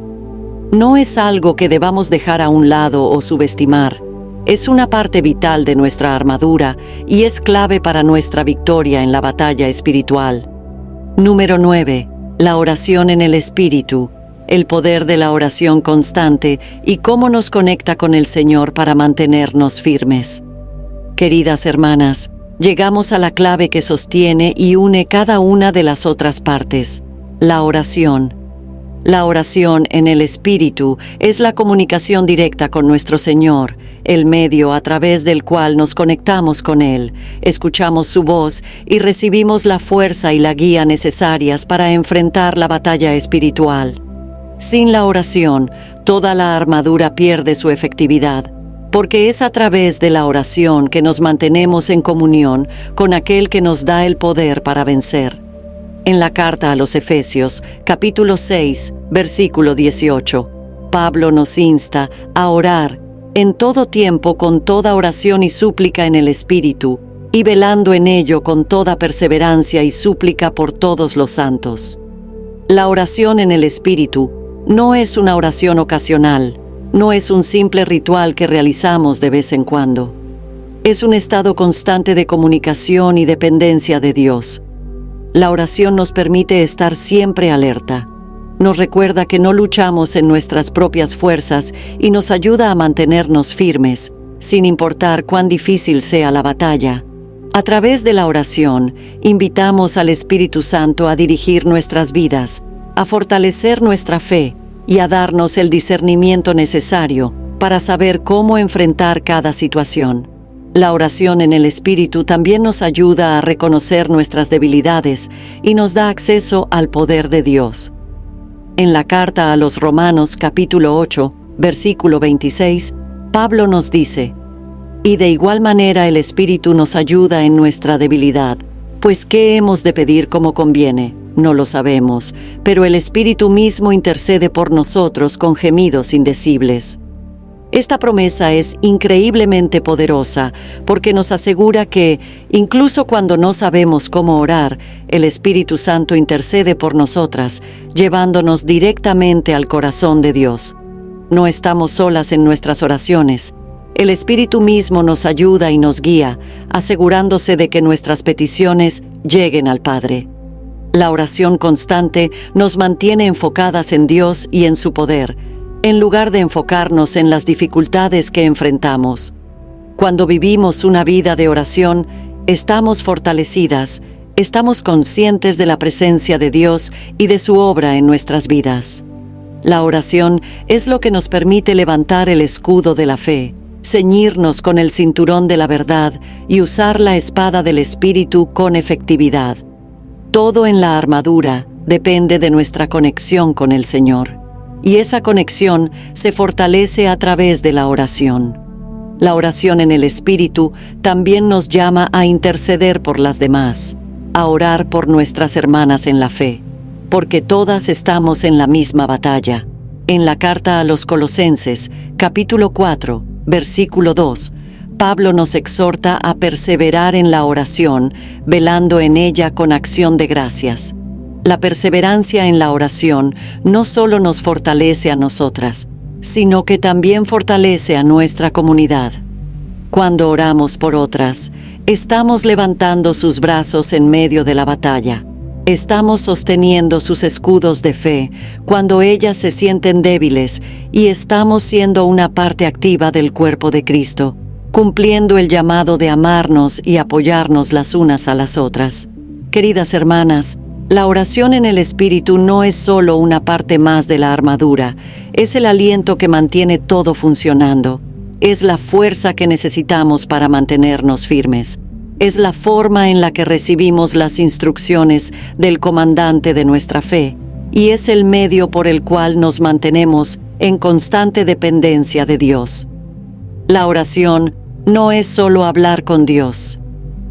No es algo que debamos dejar a un lado o subestimar. Es una parte vital de nuestra armadura y es clave para nuestra victoria en la batalla espiritual. Número 9. La oración en el Espíritu. El poder de la oración constante y cómo nos conecta con el Señor para mantenernos firmes. Queridas hermanas, llegamos a la clave que sostiene y une cada una de las otras partes: la oración. La oración en el Espíritu es la comunicación directa con nuestro Señor, el medio a través del cual nos conectamos con Él, escuchamos su voz y recibimos la fuerza y la guía necesarias para enfrentar la batalla espiritual. Sin la oración, toda la armadura pierde su efectividad, porque es a través de la oración que nos mantenemos en comunión con aquel que nos da el poder para vencer. En la carta a los Efesios, capítulo 6, versículo 18, Pablo nos insta a orar en todo tiempo con toda oración y súplica en el Espíritu, y velando en ello con toda perseverancia y súplica por todos los santos. La oración en el Espíritu no es una oración ocasional, no es un simple ritual que realizamos de vez en cuando. Es un estado constante de comunicación y dependencia de Dios. La oración nos permite estar siempre alerta. Nos recuerda que no luchamos en nuestras propias fuerzas y nos ayuda a mantenernos firmes, sin importar cuán difícil sea la batalla. A través de la oración, invitamos al Espíritu Santo a dirigir nuestras vidas, a fortalecer nuestra fe y a darnos el discernimiento necesario para saber cómo enfrentar cada situación. La oración en el Espíritu también nos ayuda a reconocer nuestras debilidades y nos da acceso al poder de Dios. En la carta a los Romanos capítulo 8, versículo 26, Pablo nos dice: «Y de igual manera el Espíritu nos ayuda en nuestra debilidad, pues ¿qué hemos de pedir como conviene? No lo sabemos, pero el Espíritu mismo intercede por nosotros con gemidos indecibles». Esta promesa es increíblemente poderosa porque nos asegura que, incluso cuando no sabemos cómo orar, el Espíritu Santo intercede por nosotras, llevándonos directamente al corazón de Dios. No estamos solas en nuestras oraciones. El Espíritu mismo nos ayuda y nos guía, asegurándose de que nuestras peticiones lleguen al Padre. La oración constante nos mantiene enfocadas en Dios y en su poder, en lugar de enfocarnos en las dificultades que enfrentamos. Cuando vivimos una vida de oración, estamos fortalecidas, estamos conscientes de la presencia de Dios y de su obra en nuestras vidas. La oración es lo que nos permite levantar el escudo de la fe, ceñirnos con el cinturón de la verdad y usar la espada del Espíritu con efectividad. Todo en la armadura depende de nuestra conexión con el Señor. Y esa conexión se fortalece a través de la oración. La oración en el Espíritu también nos llama a interceder por las demás, a orar por nuestras hermanas en la fe, porque todas estamos en la misma batalla. En la carta a los Colosenses, capítulo 4, versículo 2, Pablo nos exhorta a perseverar en la oración, velando en ella con acción de gracias. La perseverancia en la oración no solo nos fortalece a nosotras, sino que también fortalece a nuestra comunidad. Cuando oramos por otras, estamos levantando sus brazos en medio de la batalla. Estamos sosteniendo sus escudos de fe cuando ellas se sienten débiles y estamos siendo una parte activa del cuerpo de Cristo, cumpliendo el llamado de amarnos y apoyarnos las unas a las otras. Queridas hermanas, la oración en el Espíritu no es solo una parte más de la armadura, es el aliento que mantiene todo funcionando. Es la fuerza que necesitamos para mantenernos firmes. es la forma en la que recibimos las instrucciones del comandante de nuestra fe y es el medio por el cual nos mantenemos en constante dependencia de Dios. La oración no es solo hablar con Dios,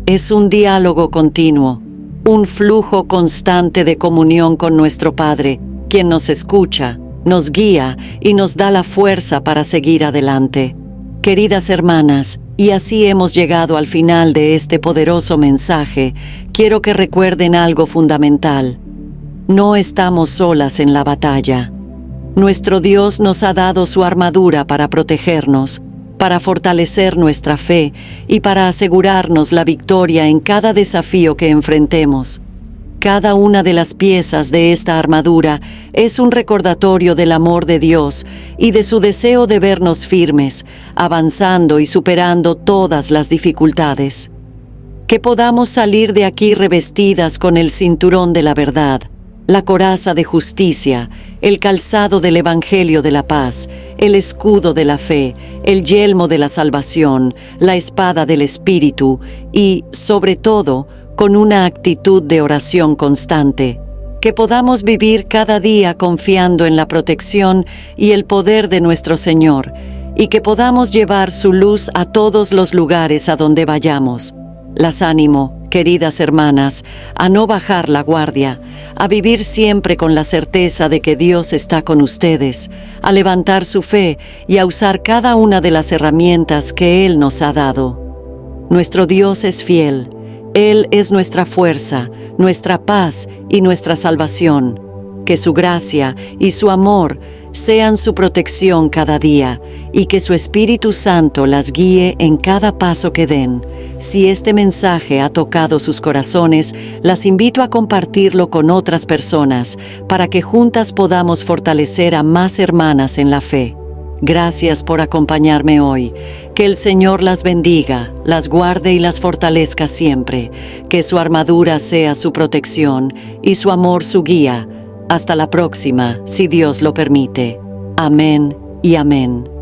es un diálogo continuo, un flujo constante de comunión con nuestro Padre, quien nos escucha, nos guía y nos da la fuerza para seguir adelante. Queridas hermanas, y así hemos llegado al final de este poderoso mensaje, quiero que recuerden algo fundamental. No estamos solas en la batalla. Nuestro Dios nos ha dado su armadura para protegernos, para fortalecer nuestra fe y para asegurarnos la victoria en cada desafío que enfrentemos. Cada una de las piezas de esta armadura es un recordatorio del amor de Dios y de su deseo de vernos firmes, avanzando y superando todas las dificultades. Que podamos salir de aquí revestidas con el cinturón de la verdad, la coraza de justicia, el calzado del Evangelio de la paz, el escudo de la fe, el yelmo de la salvación, la espada del Espíritu y, sobre todo, con una actitud de oración constante. Que podamos vivir cada día confiando en la protección y el poder de nuestro Señor y que podamos llevar su luz a todos los lugares a donde vayamos. Las animo, queridas hermanas, a no bajar la guardia, a vivir siempre con la certeza de que Dios está con ustedes, a levantar su fe y a usar cada una de las herramientas que Él nos ha dado. Nuestro Dios es fiel. Él es nuestra fuerza, nuestra paz y nuestra salvación. Que su gracia y su amor sean su protección cada día y que su Espíritu Santo las guíe en cada paso que den. Si este mensaje ha tocado sus corazones, las invito a compartirlo con otras personas para que juntas podamos fortalecer a más hermanas en la fe. Gracias por acompañarme hoy. Que el Señor las bendiga, las guarde y las fortalezca siempre. Que su armadura sea su protección y su amor su guía. Hasta la próxima, si Dios lo permite. Amén y amén.